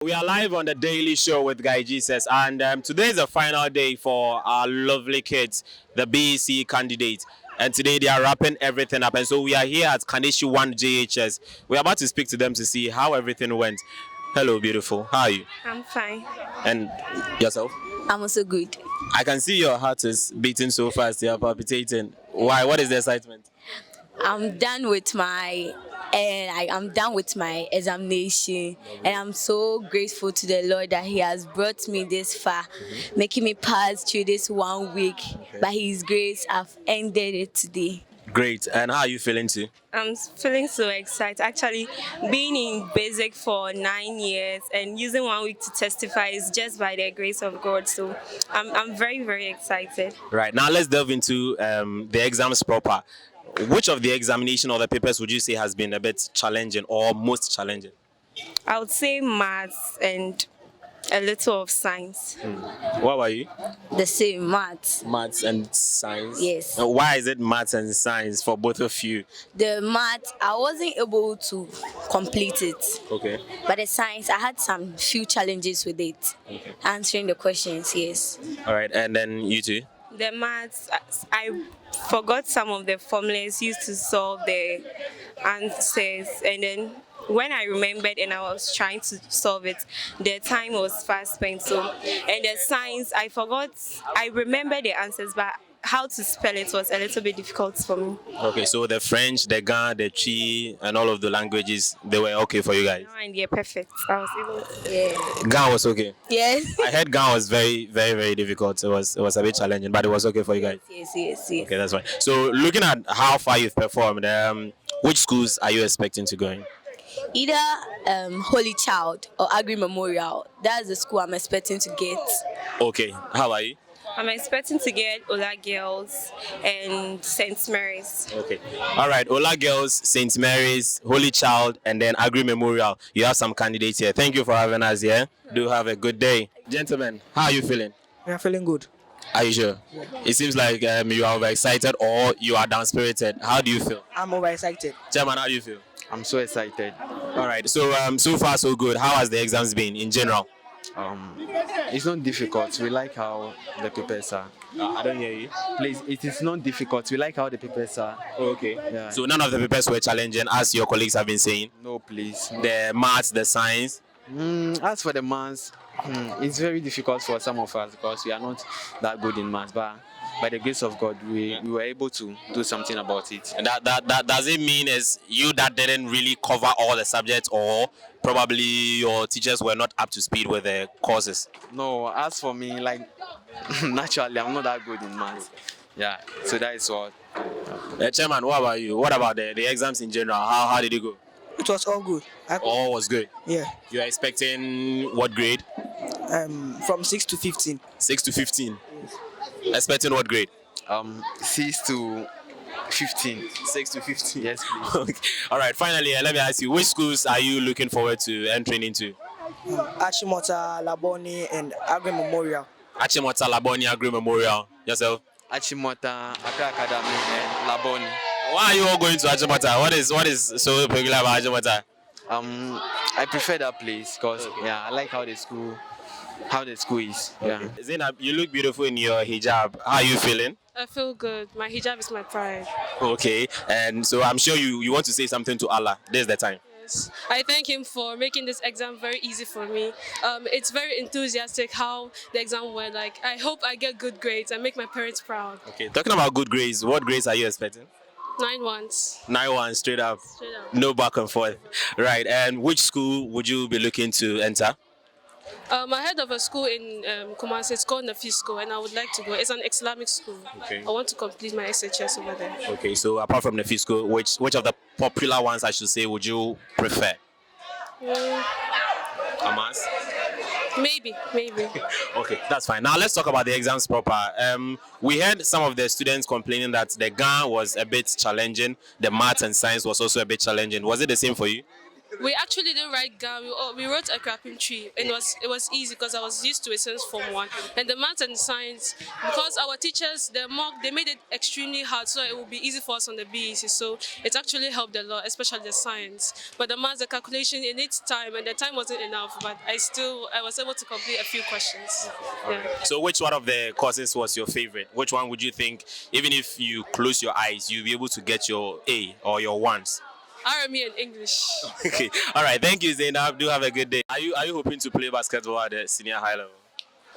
We are live on the Daily Show with Guy Jesus, and today is the final day for our lovely kids, the BECE candidates. And today they are wrapping everything up. And so we are here at Kaneshi 1 JHS. We're about to speak to them to see how everything went. Hello, beautiful. How are you? I'm fine. And yourself? I'm also good. I can see your heart is beating so fast. You are palpitating. Why? What is the excitement? I'm done with my I'm done with my examination, and I'm so grateful to the Lord that He has brought me this far, making me pass through this 1 week. By His grace, I've ended it today. Great. And how are you feeling too? I'm feeling so excited. Actually, being in basic for 9 years and using 1 week to testify is just by the grace of God. So I'm very, very excited. Right. Now let's delve into the exams proper. Which of the examination or the papers would you say has been a bit challenging or most challenging? I would say maths and a little of science. What about you? The same maths. Maths and science? Yes. Why is it maths and science for both of you? The maths, I wasn't able to complete it. Okay. But the science, I had some few challenges with it. Okay. Answering the questions, yes. All right. And then you too? The maths, I forgot some of the formulas used to solve the answers, and then when I remembered and I was trying to solve it, the time was fast spent. So, and the science, I forgot. I remember the answers, but how to spell it was a little bit difficult for me. Okay. So the French, the Ga, the Chi, and all of the languages, they were okay for you guys? No, and yeah, perfect. I was able to. Yeah. Ga was okay. Yes. I heard Ga was very, very, very difficult. It was a bit challenging, but it was okay for you guys. Yes. Okay, that's fine. So looking at how far you've performed, which schools are you expecting to go in? Either Holy Child or Agri Memorial. That's the school I'm expecting to get. Okay. How about you? I'm expecting to get Ola Girls and St. Mary's. Okay. All right. Ola Girls, St. Mary's, Holy Child, and then Agri Memorial. You have some candidates here. Thank you for having us here. Do have a good day. Gentlemen, how are you feeling? We are feeling good. Are you sure? Yeah. It seems like you are overexcited or you are down-spirited. How do you feel? I'm overexcited. Chairman, how do you feel? I'm so excited. All right. So, so far so good. How has the exams been in general? It's not difficult. We like how the papers are. I don't hear you. Please, it is not difficult. We like how the papers are. Oh, okay. Yeah. So none of the papers were challenging, as your colleagues have been saying. No, please. The maths, the science. As for the maths, it's very difficult for some of us because we are not that good in maths. But by the grace of God, we were able to do something about it. And that does it mean is you that didn't really cover all the subjects, or probably your teachers were not up to speed with the courses? No, as for me, like naturally, I'm not that good in maths. Yeah, so that is what. Chairman, what about you? What about the exams in general? How did it go? It was all good. All was good. Yeah. You are expecting what grade? From 6 to 15. 6 to 15. Expecting what grade? 6 to 15. 6 to 15. Yes, please. Okay. All right. Finally, let me ask you, which schools are you looking forward to entering into? Achimota, Laboni, and Agri Memorial. Achimota, Laboni, Agri Memorial. Yourself? Achimota, Accra Academy, and Laboni. Why are you all going to Achimota? What is so peculiar about Achimota? I prefer that place because I like how the school is. Yeah. Zainab, you look beautiful in your hijab. How are you feeling? I feel good. My hijab is my pride. Okay, and so I'm sure you want to say something to Allah. This is the time. Yes. I thank him for making this exam very easy for me. It's very enthusiastic how the exam went. Like, I hope I get good grades and make my parents proud. Okay, talking about good grades, what grades are you expecting? 9-1s. 9-1, straight up. Straight up. No back and forth. Right, and which school would you be looking to enter? I heard of a school in Kumasi. It's called Nafi School, and I would like to go. It's an Islamic school. Okay. I want to complete my SHS over there. Okay, so apart from the fee school, which of the popular ones, I should say, would you prefer? Hamas? Maybe. Okay, that's fine. Now let's talk about the exams proper. We heard some of the students complaining that the GAN was a bit challenging. The maths and science was also a bit challenging. Was it the same for you? We actually didn't write GAN. We wrote a crapping tree, and it was easy because I was used to it since Form 1. And the maths and science, because our teachers, they made it extremely hard, so it would be easy for us on the BEC. So it actually helped a lot, especially the science. But the maths, the calculation, it needs time, and the time wasn't enough. But I was able to complete a few questions. Yeah. So which one of the courses was your favorite? Which one would you think, even if you close your eyes, you'll be able to get your A or your ones? RME and English. Okay. All right. Thank you, Zainab. Do have a good day. Are you hoping to play basketball at the senior high level?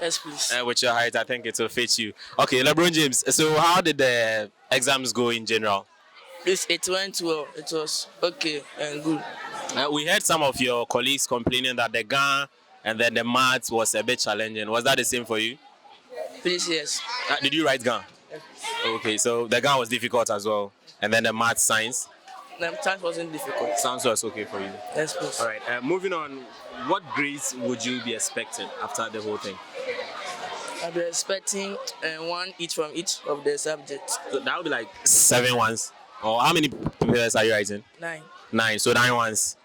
Yes, please. With your height, I think it will fit you. Okay, LeBron James. So how did the exams go in general? Please, it went well. It was okay and good. We heard some of your colleagues complaining that the GAN and then the maths was a bit challenging. Was that the same for you? Please, yes. Did you write GAN? Okay, so the GAN was difficult as well. And then the maths, science? The time wasn't difficult. Sounds was okay for you. Yes, please. All right, moving on. What grades would you be expecting after the whole thing? I'll be expecting one each from each of the subjects. So that would be like 7 ones. Or how many papers are you writing? 9. 9. So 9 ones.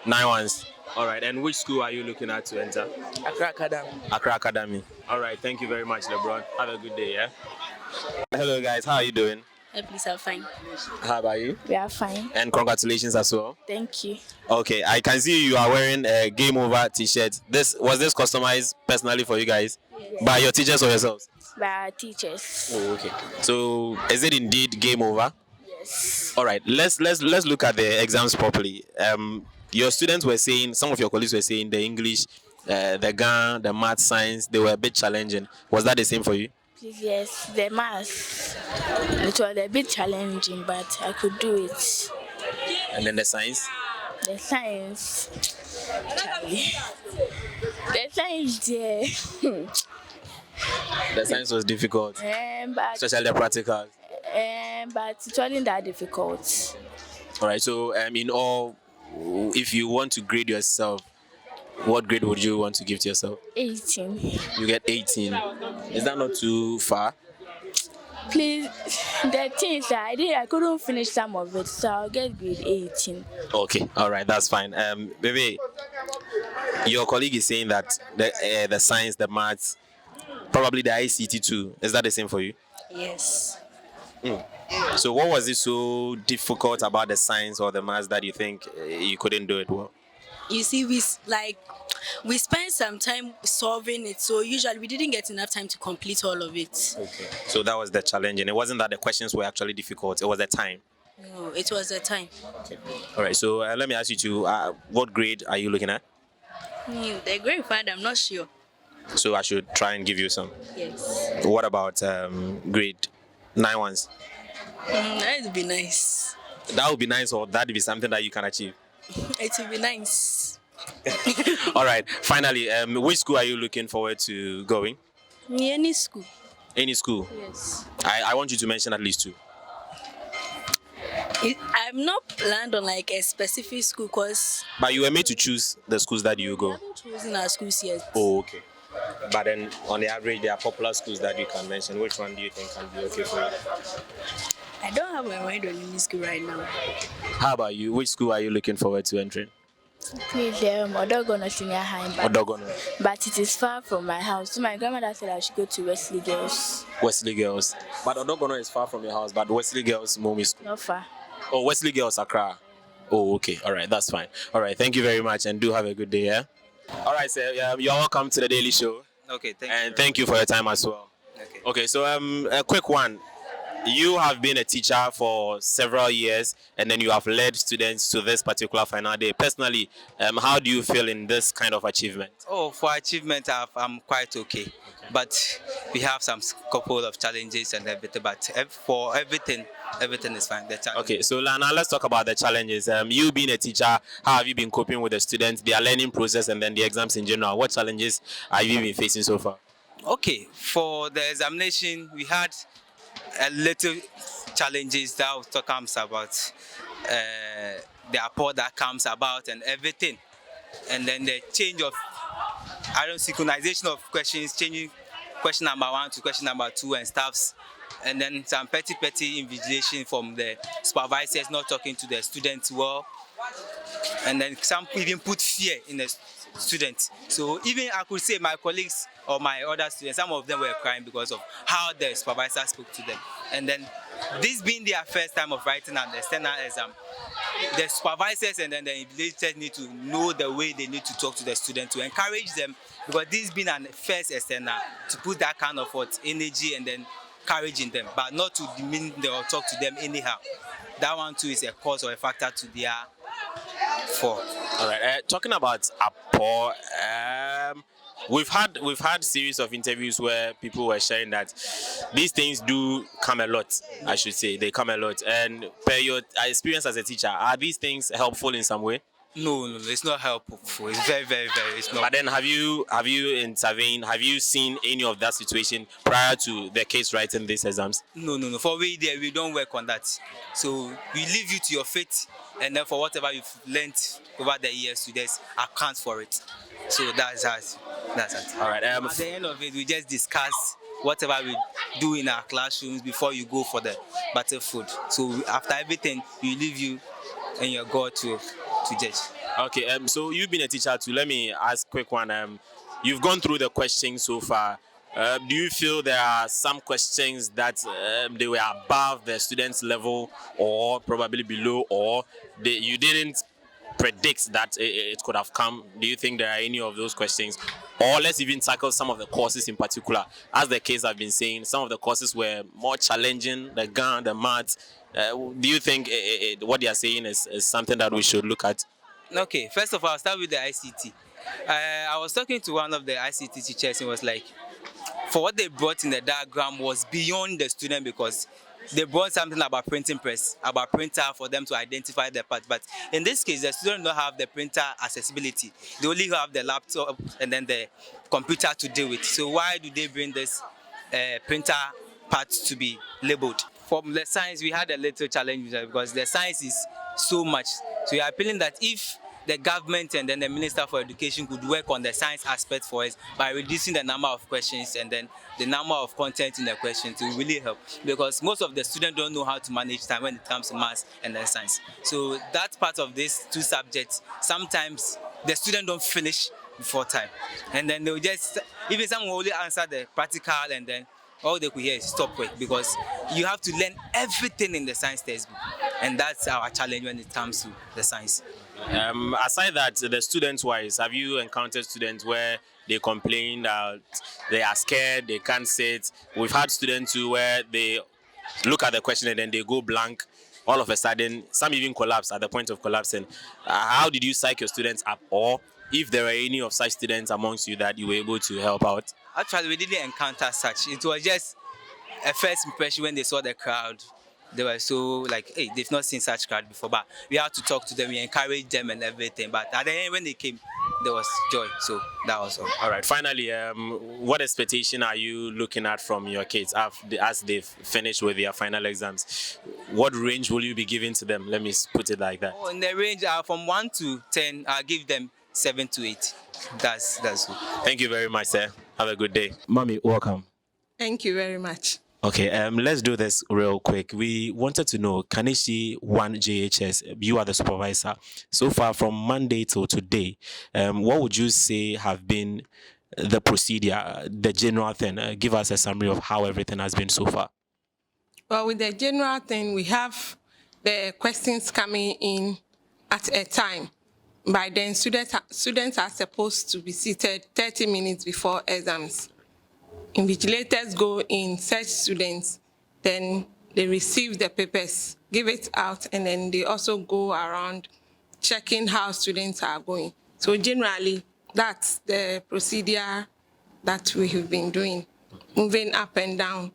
9 ones. All right. And which school are you looking at to enter? Accra Academy. Accra Academy. All right. Thank you very much, LeBron. Have a good day. Yeah. Hello, guys. How are you doing? Please, I'm fine. How about you? We are fine. And congratulations as well. Thank you. Okay. I can see you are wearing a Game Over T-shirt. Was this customized personally for you guys? Yes. By your teachers or yourselves? By our teachers. Oh, okay. So is it indeed game over? Yes. All right. Let's look at the exams properly. Your students were saying, some of your colleagues were saying the English, the GAN, the math, science, they were a bit challenging. Was that the same for you? Please, yes. The maths, it was a bit challenging, but I could do it. And then the science? The science, Charlie. The science, yeah. The science was difficult, but especially the practicals. but it wasn't that difficult. All right. So, in all, if you want to grade yourself, what grade would you want to give to yourself? 18. You get 18. Is that not too far? Please, the things I couldn't finish some of it, so I'll get grade 18. Okay. All right. That's fine. Baby, your colleague is saying that the science, the maths, probably the ICT too. Is that the same for you? Yes. So what was it so difficult about the science or the maths that you think you couldn't do it well? You see, we spent some time solving it, so usually we didn't get enough time to complete all of it. Okay. So that was the challenge, and it wasn't that the questions were actually difficult, it was the time. No, it was the time. Okay. All right, so let me ask you to, what grade are you looking at? The grade 5, I'm not sure. So I should try and give you some. Yes. What about grade 9 ones? That would be nice. That would be nice, or that would be something that you can achieve? It would be nice. All right, finally, which school are you looking forward to going? Any school. Any school? Yes. I want you to mention at least 2. I'm not planned on like a specific school because But you were made to choose the schools that you we go. haven't chosen our schools yet. Oh, okay. But then, on the average, there are popular schools that you can mention. Which one do you think can be okay for you? I don't have my mind on any school right now. How about you? Which school are you looking forward to entering? Please, Odogono Senior High, Odogono. but it is far from my house. So my grandmother said I should go to Wesley Girls. Wesley Girls. But Odogono is far from your house, but Wesley Girls, Momi School. Not far. Oh, Wesley Girls, Accra. Oh, okay. All right, that's fine. All right, thank you very much, and do have a good day, yeah? All right, sir. You're welcome to the Daily Show. Okay, thank you. And thank you for your time as well. Okay. Okay, so a quick one. You have been a teacher for several years, and then you have led students to this particular final day. Personally, how do you feel in this kind of achievement? Oh, for achievement, I'm quite okay. But we have some couple of challenges and everything. But for everything is fine. The challenge. Okay, so Lana, let's talk about the challenges. You being a teacher, how have you been coping with the students, their learning process, and then the exams in general? What challenges have you been facing so far? Okay, for the examination, we had a little challenges that comes about the report that comes about and everything, and then the change of synchronization of questions, changing question number 1 to question number 2 and stuffs, and then some petty invigilation from the supervisors not talking to the students well, and then some even put fear in the students. So even I could say my colleagues or my other students, some of them were crying because of how the supervisor spoke to them. And then this being their first time of writing an external exam, the supervisors and then the invigilators need to know the way they need to talk to the students to encourage them, because this being an first external, to put that kind of energy and then courage in them, but not to demean them or talk to them anyhow. That one too is a cause or a factor to their fall. All right. Talking about Apo, we've had series of interviews where people were sharing that these things do come a lot. I should say they come a lot. And per your experience as a teacher, are these things helpful in some way? No, it's not helpful. It's very, very, very. It's not. But then, have you intervened? Have you seen any of that situation prior to the case writing these exams? No. For we there, we don't work on that. So we leave you to your fate, and then for whatever you've learned over the years, you just account for it. So that's us. That's it. All right. At the end of it, we just discuss whatever we do in our classrooms before you go for the battlefield. So after everything, we leave you and your God to judge. Okay. So you've been a teacher too. Let me ask a quick one. You've gone through the questions so far. Do you feel there are some questions that they were above the students' level, or probably below, or you didn't predict that it could have come? Do you think there are any of those questions? Or let's even tackle some of the courses in particular. As the case I've been saying, some of the courses were more challenging, the GAN, the maths. Do you think what they are saying is something that we should look at? Okay, first of all, I'll start with the ICT. I was talking to one of the ICT teachers, and was like, for what they brought in the diagram was beyond the student, because they brought something about printing press, about printer for them to identify the part. But in this case, the students don't have the printer accessibility. They only have the laptop and then the computer to deal with. So why do they bring this printer part to be labeled? From the science, we had a little challenge because the science is so much. So we are appealing that if the government and then the Minister for Education could work on the science aspect for us by reducing the number of questions and then the number of content in the questions, it will really help, because most of the students don't know how to manage time when it comes to maths and then science. So that part of these two subjects, sometimes the students don't finish before time, and then they'll just, even some will only answer the practical and then all they could hear is stop work, because you have to learn everything in the science textbook, and that's our challenge when it comes to the science. Aside that, the students-wise, have you encountered students where they complain that they are scared, they can't sit? We've had students too where they look at the question and then they go blank. All of a sudden, some even collapse at the point of collapsing. How did you psych your students up? Or if there were any of such students amongst you that you were able to help out? Actually, we didn't encounter such. It was just a first impression when they saw the crowd. They were so like, hey, they've not seen such crowd before. But we had to talk to them, we encouraged them and everything. But at the end, when they came, there was joy. So that was all. All right. Finally, what expectation are you looking at from your kids as they've finished with their final exams? What range will you be giving to them? Let me put it like that. Oh, in the range from 1 to 10, I'll give them 7 to 8. That's good. Thank you very much, sir. Have a good day. Mommy, welcome. Thank you very much. Okay, let's do this real quick. We wanted to know, Kanishi 1 JHS, you are the supervisor. So far from Monday till today, what would you say have been the procedure, the general thing? Give us a summary of how everything has been so far. Well, with the general thing, we have the questions coming in at a time. By then, students are supposed to be seated 30 minutes before exams. Invigilators go in, search students, then they receive the papers, give it out, and then they also go around checking how students are going. So generally, that's the procedure that we have been doing, moving up and down.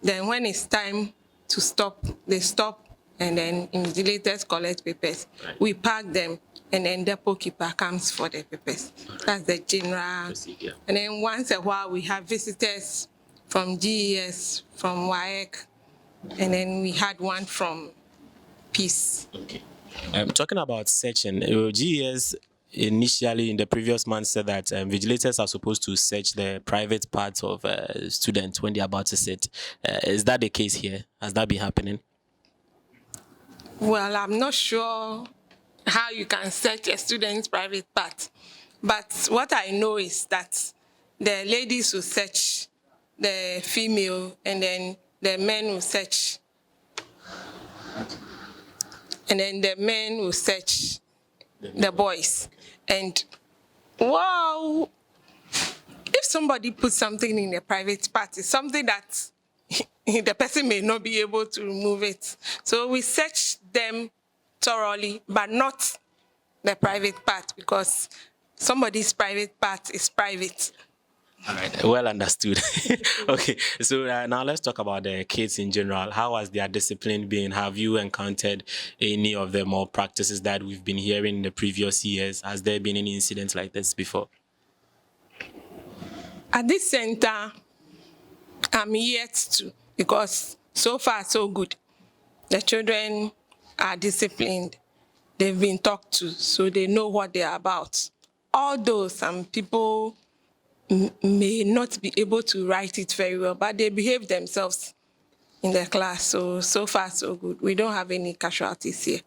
Then when it's time to stop, they stop, and then invigilators collect papers. We pack them, and then depot keeper comes for the papers. That's the general procedure. And then once a while, we have visitors from GES, from WAEC, and then we had one from BECE. Okay. Talking about searching, GES initially in the previous month said that vigilators are supposed to search the private parts of students when they're about to sit. Is that the case here? Has that been happening? Well, I'm not sure how you can search a student's private part. But what I know is that the ladies will search the female, and then the men will search, and then the men will search the boys. And wow, if somebody puts something in a private part, it's something that the person may not be able to remove it. So we search them thoroughly, but not the private part, because somebody's private part is private. All right, well understood. Okay, so now let's talk about the kids in general. How has their discipline been? Have you encountered any of the more practices that we've been hearing in the previous years? Has there been any incidents like this before? At this center, I'm yet to, because so far so good. The children are disciplined. They've been talked to, so they know what they're about. Although some people may not be able to write it very well, but they behave themselves in the class. So far so good. We don't have any casualties here.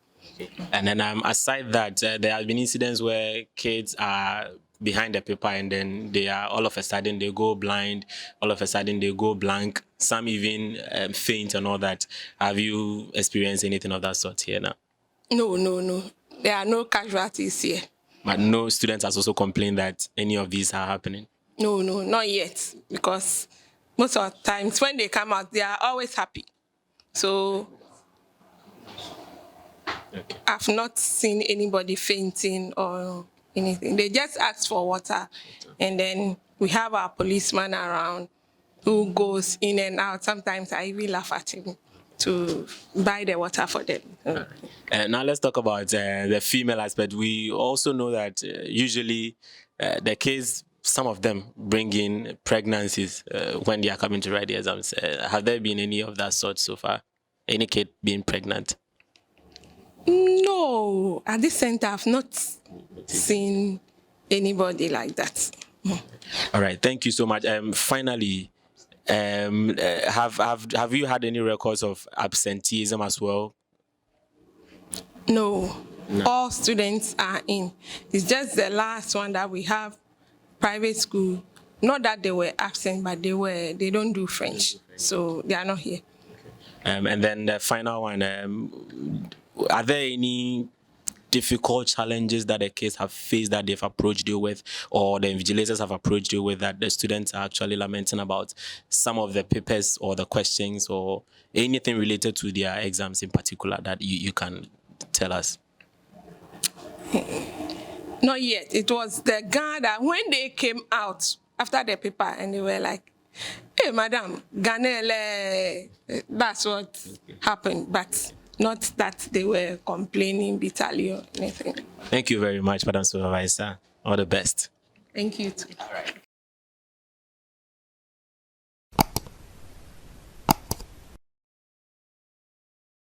And then aside that, there have been incidents where kids are behind the paper and then they are all of a sudden they go blind, all of a sudden they go blank, some even faint and all that. Have you experienced anything of that sort here now? No. There are no casualties here. But no students has also complained that any of these are happening? No, not yet. Because most of the times when they come out, they are always happy. So Okay. I've not seen anybody fainting or anything. They just ask for water, and then we have our policeman around who goes in and out. Sometimes I even laugh at him to buy the water for them. Now let's talk about the female aspect. We also know that usually the kids, some of them bring in pregnancies when they are coming to write the exams. Have there been any of that sort so far? Any kid being pregnant? No, at this center I've not seen anybody like that. All right, thank you so much. Finally, have you had any records of absenteeism as well? No, all students are in. It's just the last one that we have, private school. Not that they were absent, but they don't do French, so they are not here. And then the final one, are there any difficult challenges that the kids have faced that they've approached you with, or the invigilators have approached you with, that the students are actually lamenting about some of the papers or the questions or anything related to their exams in particular that you can tell us? Not yet. It was the guy that when they came out after the paper and they were like, "Hey, madam, Ganele," that's what happened. But not that they were complaining bitterly or anything. Thank you very much, Madam Supervisor. All the best. Thank you too. All right.